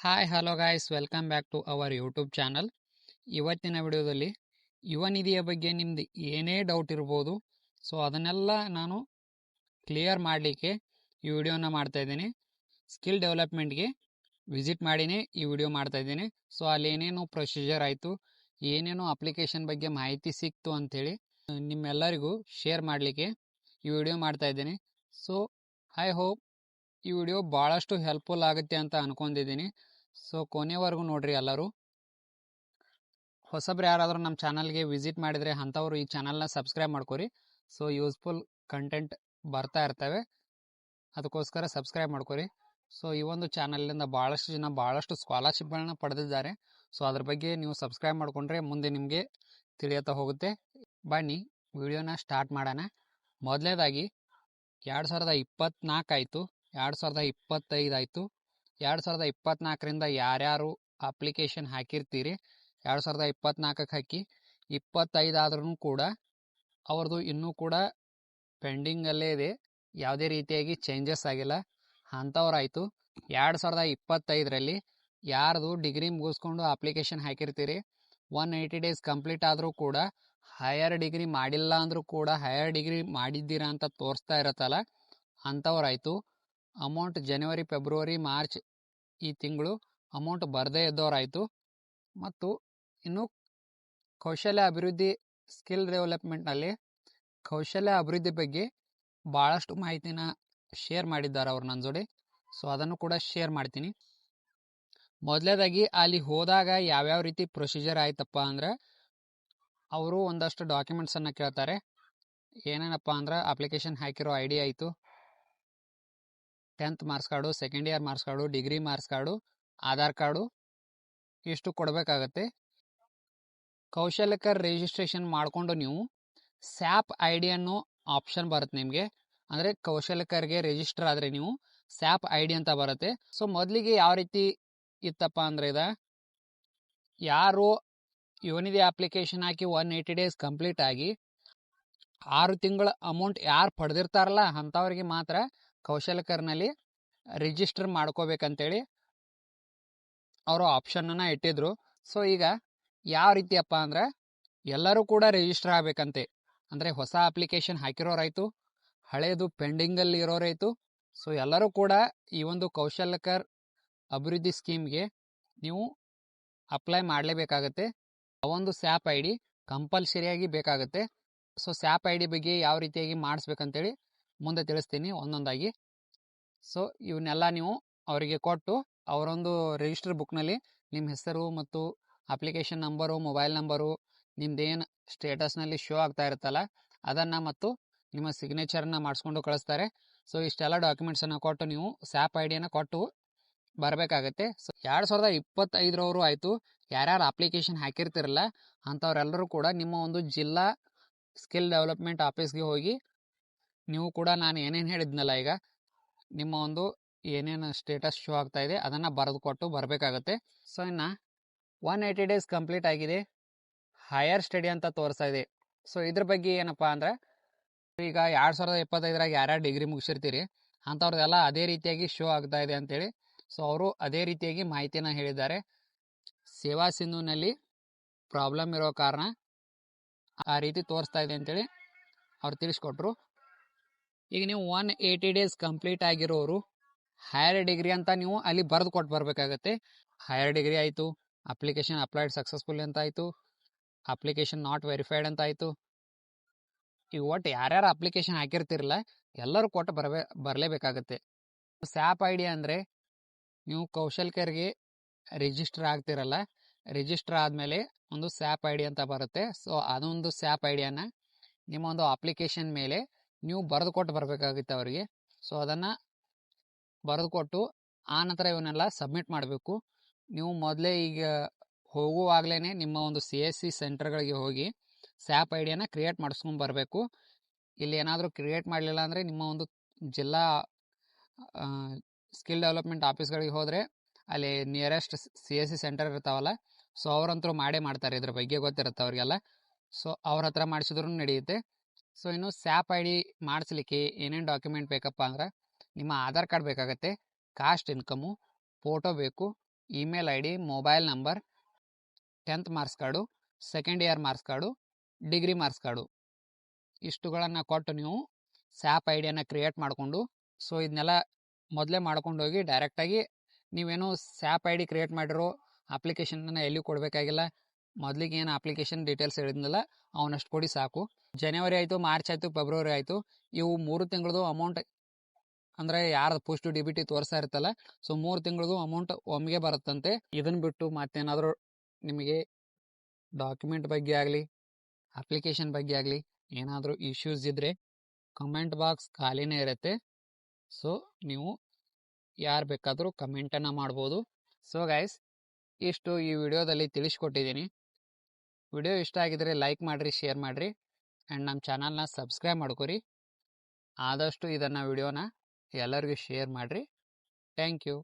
Hi hello guys, welcome back to our YouTube channel. ಇವತ್ತಿನ ವಿಡಿಯೋದಲ್ಲಿ ಯುವ ನಿಧಿಯ ಬಗ್ಗೆ ನಿಮ್ದು ಏನೇ ಡೌಟ್ ಇರ್ಬೋದು, ಸೊ ಅದನ್ನೆಲ್ಲ ನಾನು ಕ್ಲಿಯರ್ ಮಾಡಲಿಕ್ಕೆ ಈ ವಿಡಿಯೋನ ಮಾಡ್ತಾ ಇದ್ದೀನಿ. ಸ್ಕಿಲ್ ಡೆವಲಪ್ಮೆಂಟ್ಗೆ ವಿಸಿಟ್ ಮಾಡಿನೇ ಈ ವಿಡಿಯೋ ಮಾಡ್ತಾ ಇದ್ದೀನಿ. ಸೊ ಅಲ್ಲಿ ಏನೇನು ಪ್ರೊಸೀಜರ್ ಆಯಿತು, ಏನೇನು ಅಪ್ಲಿಕೇಶನ್ ಬಗ್ಗೆ ಮಾಹಿತಿ ಸಿಕ್ತು ಅಂಥೇಳಿ ನಿಮ್ಮೆಲ್ಲರಿಗೂ ಶೇರ್ ಮಾಡಲಿಕ್ಕೆ ಈ ವಿಡಿಯೋ ಮಾಡ್ತಾ ಇದ್ದೀನಿ. ಸೊ ಐ ಹೋಪ್ ಈ ವಿಡಿಯೋ ಭಾಳಷ್ಟು ಹೆಲ್ಪ್ಫುಲ್ ಆಗುತ್ತೆ ಅಂತ ಅನ್ಕೊಂಡಿದ್ದೀನಿ. ಸೊ ಕೊನೆವರೆಗೂ ನೋಡ್ರಿ ಎಲ್ಲರೂ. ಹೊಸಬ್ರು ಯಾರಾದರೂ ನಮ್ಮ ಚಾನಲ್ಗೆ ವಿಸಿಟ್ ಮಾಡಿದರೆ ಅಂಥವ್ರು ಈ ಚಾನಲ್ನ ಸಬ್ಸ್ಕ್ರೈಬ್ ಮಾಡ್ಕೊರಿ. ಸೊ ಯೂಸ್ಫುಲ್ ಕಂಟೆಂಟ್ ಬರ್ತಾ ಇರ್ತವೆ, ಅದಕ್ಕೋಸ್ಕರ ಸಬ್ಸ್ಕ್ರೈಬ್ ಮಾಡ್ಕೊರಿ. ಸೊ ಈ ಒಂದು ಚಾನಲಿಂದ ಭಾಳಷ್ಟು ಜನ ಭಾಳಷ್ಟು ಸ್ಕಾಲರ್ಶಿಪ್ಗಳನ್ನ ಪಡೆದಿದ್ದಾರೆ. ಸೊ ಅದ್ರ ಬಗ್ಗೆ ನೀವು ಸಬ್ಸ್ಕ್ರೈಬ್ ಮಾಡಿಕೊಂಡ್ರೆ ಮುಂದೆ ನಿಮಗೆ ತಿಳಿಯುತ್ತಾ ಹೋಗುತ್ತೆ. ಬನ್ನಿ ವಿಡಿಯೋನ ಸ್ಟಾರ್ಟ್ ಮಾಡೋಣ. ಮೊದಲನೇದಾಗಿ 2024 ಆಯಿತು, 2025 ಆಯಿತು. 2024ರಿಂದ ಯಾರ್ಯಾರು ಅಪ್ಲಿಕೇಶನ್ ಹಾಕಿರ್ತೀರಿ, 2024ಕ್ಕೆ ಹಾಕಿ 25 ಆದ್ರೂ ಕೂಡ ಅವ್ರದ್ದು ಇನ್ನೂ ಕೂಡ ಪೆಂಡಿಂಗಲ್ಲೇ ಇದೆ, ಯಾವುದೇ ರೀತಿಯಾಗಿ ಚೇಂಜಸ್ ಆಗಿಲ್ಲ ಅಂಥವ್ರಾಯಿತು. 2025ರಲ್ಲಿ ಯಾರ್ದು ಡಿಗ್ರಿ ಮುಗಿಸ್ಕೊಂಡು ಅಪ್ಲಿಕೇಶನ್ ಹಾಕಿರ್ತೀರಿ, 180 ಡೇಸ್ ಕಂಪ್ಲೀಟ್ ಆದರೂ ಕೂಡ ಹೈಯರ್ ಡಿಗ್ರಿ ಮಾಡಿಲ್ಲ ಅಂದರೂ ಕೂಡ ಹೈಯರ್ ಡಿಗ್ರಿ ಮಾಡಿದ್ದೀರಾ ಅಂತ ತೋರಿಸ್ತಾ ಇರುತ್ತಲ್ಲ ಅಂಥವ್ರಾಯಿತು. ಅಮೌಂಟ್ ಜನವರಿ, ಫೆಬ್ರವರಿ, ಮಾರ್ಚ್ ಈ ತಿಂಗಳು ಅಮೌಂಟ್ ಬರದೇ ಇದ್ದವರಾಯಿತು. ಮತ್ತು ಇನ್ನು ಕೌಶಲ್ಯ ಅಭಿವೃದ್ಧಿ ಸ್ಕಿಲ್ ಡೆವಲಪ್ಮೆಂಟ್ನಲ್ಲಿ ಕೌಶಲ್ಯ ಅಭಿವೃದ್ಧಿ ಬಗ್ಗೆ ಭಾಳಷ್ಟು ಮಾಹಿತಿನ ಶೇರ್ ಮಾಡಿದ್ದಾರೆ ಅವ್ರು ನನ್ನ ಜೋಡಿ. ಸೊ ಅದನ್ನು ಕೂಡ ಶೇರ್ ಮಾಡ್ತೀನಿ. ಮೊದಲೇದಾಗಿ ಅಲ್ಲಿ ಹೋದಾಗ ಯಾವ್ಯಾವ ರೀತಿ ಪ್ರೊಸೀಜರ್ ಆಯ್ತಪ್ಪ ಅಂದ್ರೆ, ಅವರು ಒಂದಷ್ಟು ಡಾಕ್ಯುಮೆಂಟ್ಸನ್ನು ಕೇಳ್ತಾರೆ. ಏನೇನಪ್ಪ ಅಂದ್ರೆ ಅಪ್ಲಿಕೇಶನ್ ಹಾಕಿರೋ ಐ ಡಿ ಆಯಿತು, 10th marks card, second year marks card, degree marks card, Aadhaar card ಇಷ್ಟು ಕೊಡಬೇಕಾಗತ್ತೆ. ಕೌಶಲ್ಯಕರ್ ರಿಜಿಸ್ಟ್ರೇಷನ್ ಮಾಡಿಕೊಂಡು ನೀವು ಸ್ಯಾಪ್ ಐ ಡಿ ಅನ್ನೋ ಆಪ್ಷನ್ ಬರುತ್ತೆ ನಿಮಗೆ. ಅಂದರೆ ಕೌಶಲ್ಯಕರ್ಗೆ ರಿಜಿಸ್ಟರ್ ಆದರೆ ನೀವು ಸ್ಯಾಪ್ ಐ ಡಿ ಅಂತ ಬರುತ್ತೆ. ಸೊ ಮೊದಲಿಗೆ ಯಾವ ರೀತಿ ಇತ್ತಪ್ಪ ಅಂದರೆ, ಯಾರು ಯುವನಿಧಿ ಅಪ್ಲಿಕೇಶನ್ ಹಾಕಿ 180 ಡೇಸ್ ಕಂಪ್ಲೀಟ್ ಆಗಿ 6 ತಿಂಗಳ ಅಮೌಂಟ್ ಯಾರು ಪಡೆದಿರ್ತಾರಲ್ಲ ಅಂಥವ್ರಿಗೆ ಮಾತ್ರ ಕೌಶಲ್ಯಕರ್ನಲ್ಲಿ ರಿಜಿಸ್ಟರ್ ಮಾಡ್ಕೋಬೇಕಂತೇಳಿ ಅವರು ಆಪ್ಷನನ್ನು ಇಟ್ಟಿದ್ರು. ಸೊ ಈಗ ಯಾವ ರೀತಿಯಪ್ಪ ಅಂದ್ರೆ, ಎಲ್ಲರೂ ಕೂಡ ರಿಜಿಸ್ಟರ್ ಆಗಬೇಕಂತೆ. ಅಂದರೆ ಹೊಸ ಅಪ್ಲಿಕೇಶನ್ ಹಾಕಿರೋರಾಯಿತು, ಹಳೇದು ಪೆಂಡಿಂಗಲ್ಲಿ ಇರೋರಾಯಿತು. ಸೊ ಎಲ್ಲರೂ ಕೂಡ ಈ ಒಂದು ಕೌಶಲ್ಯಕರ್ ಅಭಿವೃದ್ಧಿ ಸ್ಕೀಮ್ಗೆ ನೀವು ಅಪ್ಲೈ ಮಾಡಲೇಬೇಕಾಗತ್ತೆ. ಆ ಒಂದು ಸ್ಯಾಪ್ ಐ ಡಿ ಕಂಪಲ್ಸರಿಯಾಗಿ ಬೇಕಾಗುತ್ತೆ. ಸೊ ಸ್ಯಾಪ್ ಐ ಡಿ ಬಗ್ಗೆ ಯಾವ ರೀತಿಯಾಗಿ ಮಾಡಿಸ್ಬೇಕಂತೇಳಿ ಮುಂದೆ ತಿಳಿಸ್ತೀನಿ ಒಂದೊಂದಾಗಿ. ಸೊ ಇವನ್ನೆಲ್ಲ ನೀವು ಅವರಿಗೆ ಕೊಟ್ಟು ಅವರೊಂದು ರಿಜಿಸ್ಟರ್ ಬುಕ್ನಲ್ಲಿ ನಿಮ್ಮ ಹೆಸರು ಮತ್ತು ಅಪ್ಲಿಕೇಶನ್ ನಂಬರು, ಮೊಬೈಲ್ ನಂಬರು, ನಿಮ್ದೇನು ಸ್ಟೇಟಸ್ನಲ್ಲಿ ಶೋ ಆಗ್ತಾ ಇರುತ್ತಲ್ಲ ಅದನ್ನು ಮತ್ತು ನಿಮ್ಮ ಸಿಗ್ನೇಚರನ್ನು ಮಾಡಿಸ್ಕೊಂಡು ಕಳಿಸ್ತಾರೆ. ಸೊ ಇಷ್ಟೆಲ್ಲ ಡಾಕ್ಯುಮೆಂಟ್ಸನ್ನು ಕೊಟ್ಟು ನೀವು ಸ್ಯಾಪ್ ಐ ಡಿಯನ್ನು ಕೊಟ್ಟು ಬರಬೇಕಾಗತ್ತೆ. ಸೊ 2025ರವರು ಆಯಿತು, ಯಾರ್ಯಾರು ಅಪ್ಲಿಕೇಶನ್ ಹಾಕಿರ್ತಿರಲ್ಲ ಅಂಥವ್ರೆಲ್ಲರೂ ಕೂಡ ನಿಮ್ಮ ಒಂದು ಜಿಲ್ಲಾ ಸ್ಕಿಲ್ ಡೆವಲಪ್ಮೆಂಟ್ ಆಫೀಸ್ಗೆ ಹೋಗಿ ನೀವು ಕೂಡ ನಾನು ಏನೇನು ಹೇಳಿದ್ನಲ್ಲ ಈಗ ನಿಮ್ಮ ಒಂದು ಏನೇನು ಸ್ಟೇಟಸ್ ಶೋ ಆಗ್ತಾ ಇದೆ ಅದನ್ನು ಬರೆದು ಕೊಟ್ಟು ಬರಬೇಕಾಗತ್ತೆ. ಸೊ ಇನ್ನು 180 ಡೇಸ್ ಕಂಪ್ಲೀಟ್ ಆಗಿದೆ, ಹೈಯರ್ ಸ್ಟಡಿ ಅಂತ ತೋರಿಸ್ತಾ ಇದೆ. ಸೊ ಇದ್ರ ಬಗ್ಗೆ ಏನಪ್ಪ ಅಂದ್ರೆ, ಈಗ 2025ರಾಗ ಯಾರ್ಯಾರು ಡಿಗ್ರಿ ಮುಗಿಸಿರ್ತೀರಿ ಅಂಥವ್ರದ್ದೆಲ್ಲ ಅದೇ ರೀತಿಯಾಗಿ ಶೋ ಆಗ್ತಾ ಇದೆ ಅಂತೇಳಿ ಸೊ ಅವರು ಅದೇ ರೀತಿಯಾಗಿ ಮಾಹಿತಿನ ಹೇಳಿದ್ದಾರೆ. ಸೇವಾ ಸಿಂಧುನಲ್ಲಿ ಪ್ರಾಬ್ಲಮ್ ಇರೋ ಕಾರಣ ಆ ರೀತಿ ತೋರಿಸ್ತಾ ಇದೆ ಅಂತೇಳಿ ಅವ್ರು ತಿಳಿಸ್ಕೊಟ್ರು. ಈಗ ನೀವು 180 ಡೇಸ್ ಕಂಪ್ಲೀಟ್ ಆಗಿರೋರು ಹೈಯರ್ ಡಿಗ್ರಿ ಅಂತ ನೀವು ಅಲ್ಲಿ ಬರೆದು ಕೊಟ್ಟು ಬರಬೇಕಾಗತ್ತೆ. ಹೈಯರ್ ಡಿಗ್ರಿ ಆಯಿತು, ಅಪ್ಲಿಕೇಶನ್ ಅಪ್ಲೈಡ್ ಸಕ್ಸಸ್ಫುಲ್ ಅಂತ ಆಯಿತು, ಅಪ್ಲಿಕೇಶನ್ ನಾಟ್ ವೆರಿಫೈಡ್ ಅಂತ ಆಯಿತು. ಈಗ ಒಟ್ಟು ಯಾರ್ಯಾರು ಅಪ್ಲಿಕೇಶನ್ ಹಾಕಿರ್ತಿರಲ್ಲ ಎಲ್ಲರೂ ಕೊಟ್ಟು ಬರಲೇಬೇಕಾಗತ್ತೆ. ಸ್ಯಾಪ್ ಐ ಡಿ ಅಂದರೆ ನೀವು ಕೌಶಲ್ಯಕರ್ಗೆ ರಿಜಿಸ್ಟರ್ ಆಗ್ತಿರಲ್ಲ, ರಿಜಿಸ್ಟರ್ ಆದಮೇಲೆ ಒಂದು ಸ್ಯಾಪ್ ಐ ಡಿ ಅಂತ ಬರುತ್ತೆ. ಸೊ ಅದೊಂದು ಸ್ಯಾಪ್ ಐ ಡಿಯನ್ನು ನಿಮ್ಮ ಒಂದು ಅಪ್ಲಿಕೇಶನ್ ಮೇಲೆ ನೀವು ಬರೆದು ಕೊಟ್ಟು ಬರಬೇಕಾಗುತ್ತೆ ಅವರಿಗೆ. ಸೊ ಅದನ್ನು ಬರೆದು ಕೊಟ್ಟು ಆ ನಂತರ ಇವನ್ನೆಲ್ಲ ಸಬ್ಮಿಟ್ ಮಾಡಬೇಕು. ನೀವು ಮೊದಲೇ ಈಗ ಹೋಗುವಾಗಲೇ ನಿಮ್ಮ ಒಂದು CSC ಸೆಂಟರ್ಗಳಿಗೆ ಹೋಗಿ ಸ್ಯಾಪ್ ಐ ಡಿಯನ್ನು ಕ್ರಿಯೇಟ್ ಮಾಡಿಸ್ಕೊಂಡು ಬರಬೇಕು. ಇಲ್ಲಿ ಏನಾದರೂ ಕ್ರಿಯೇಟ್ ಮಾಡಲಿಲ್ಲ ಅಂದರೆ ನಿಮ್ಮ ಒಂದು ಜಿಲ್ಲಾ ಸ್ಕಿಲ್ ಡೆವಲಪ್ಮೆಂಟ್ ಆಫೀಸ್ಗಳಿಗೆ ಹೋದರೆ ಅಲ್ಲಿ ನಿಯರೆಸ್ಟ್ CSC ಸೆಂಟರ್ ಇರ್ತಾವಲ್ಲ, ಸೊ ಅವರಂತರೂ ಮಾಡೇ ಮಾಡ್ತಾರೆ, ಇದ್ರ ಬಗ್ಗೆ ಗೊತ್ತಿರುತ್ತೆ ಅವರಿಗೆಲ್ಲ. ಸೊ ಅವ್ರ ಹತ್ರ ಮಾಡಿಸಿದ್ರು ನಡೆಯುತ್ತೆ. ಸೊ ಇನ್ನು ಸ್ಯಾಪ್ ಐ ಡಿ ಮಾಡಿಸ್ಲಿಕ್ಕೆ ಏನೇನು ಡಾಕ್ಯುಮೆಂಟ್ ಬೇಕಪ್ಪ ಅಂದ್ರೆ, ನಿಮ್ಮ ಆಧಾರ್ ಕಾರ್ಡ್ ಬೇಕಾಗತ್ತೆ, ಕಾಸ್ಟ್ ಇನ್ಕಮು, ಫೋಟೋ ಬೇಕು, email I D, mobile number, 10th marks card, second year marks card, degree marks card ಇಷ್ಟುಗಳನ್ನು ಕೊಟ್ಟು ನೀವು ಸ್ಯಾಪ್ ಐ ಡಿಯನ್ನು ಕ್ರಿಯೇಟ್ ಮಾಡಿಕೊಂಡು, ಸೊ ಇದನ್ನೆಲ್ಲ ಮೊದಲೇ ಮಾಡ್ಕೊಂಡೋಗಿ ಡೈರೆಕ್ಟಾಗಿ ನೀವೇನು ಸ್ಯಾಪ್ ಐ ಡಿ ಕ್ರಿಯೇಟ್ ಮಾಡಿರೋ ಅಪ್ಲಿಕೇಶನನ್ನು ಎಲ್ಲಿ ಕೊಡಬೇಕಾಗಿಲ್ಲ. ಮೊದಲಿಗೆ ಏನು ಅಪ್ಲಿಕೇಶನ್ ಡೀಟೇಲ್ಸ್ ಹೇಳಿದ್ನಲ್ಲ ಅವನಷ್ಟು ಕೊಡಿ ಸಾಕು. ಜನವರಿ ಆಯಿತು, ಮಾರ್ಚ್ ಆಯಿತು, ಫೆಬ್ರವರಿ ಆಯಿತು, ಇವು 3 ತಿಂಗಳದು ಅಮೌಂಟ್ ಅಂದರೆ ಯಾರ್ದು ಪೋಸ್ಟ್ ಡಿ ಬಿ ಟಿ ತೋರಿಸ್ತಾ ಇರುತ್ತಲ್ಲ, ಸೊ 3 ತಿಂಗಳದು ಅಮೌಂಟ್ ಒಮ್ಮೆಗೆ ಬರುತ್ತಂತೆ. ಇದನ್ನು ಬಿಟ್ಟು ಮತ್ತೇನಾದರೂ ನಿಮಗೆ ಡಾಕ್ಯುಮೆಂಟ್ ಬಗ್ಗೆ ಆಗಲಿ, ಅಪ್ಲಿಕೇಶನ್ ಬಗ್ಗೆ ಆಗಲಿ ಏನಾದರೂ ಇಶ್ಯೂಸ್ ಇದ್ದರೆ ಕಮೆಂಟ್ ಬಾಕ್ಸ್ ಖಾಲಿನೇ ಇರುತ್ತೆ. ಸೊ ನೀವು ಯಾರು ಬೇಕಾದರೂ ಕಮೆಂಟನ್ನು ಮಾಡ್ಬೋದು. ಸೊ ಗೈಸ್, ಇಷ್ಟು ಈ ವಿಡಿಯೋದಲ್ಲಿ ತಿಳಿಸ್ಕೊಟ್ಟಿದ್ದೀನಿ. ವಿಡಿಯೋ ಇಷ್ಟ ಆಗಿದರೆ ಲೈಕ್ ಮಾಡಿರಿ, ಶೇರ್ ಮಾಡಿರಿ, ಆ್ಯಂಡ್ ನಮ್ಮ ಚಾನಲ್ನ ಸಬ್ಸ್ಕ್ರೈಬ್ ಮಾಡ್ಕೊರಿ. ಆದಷ್ಟು ವಿಡಿಯೋನ ಎಲ್ಲರಿಗೂ ಶೇರ್ ಮಾಡಿರಿ. Thank you.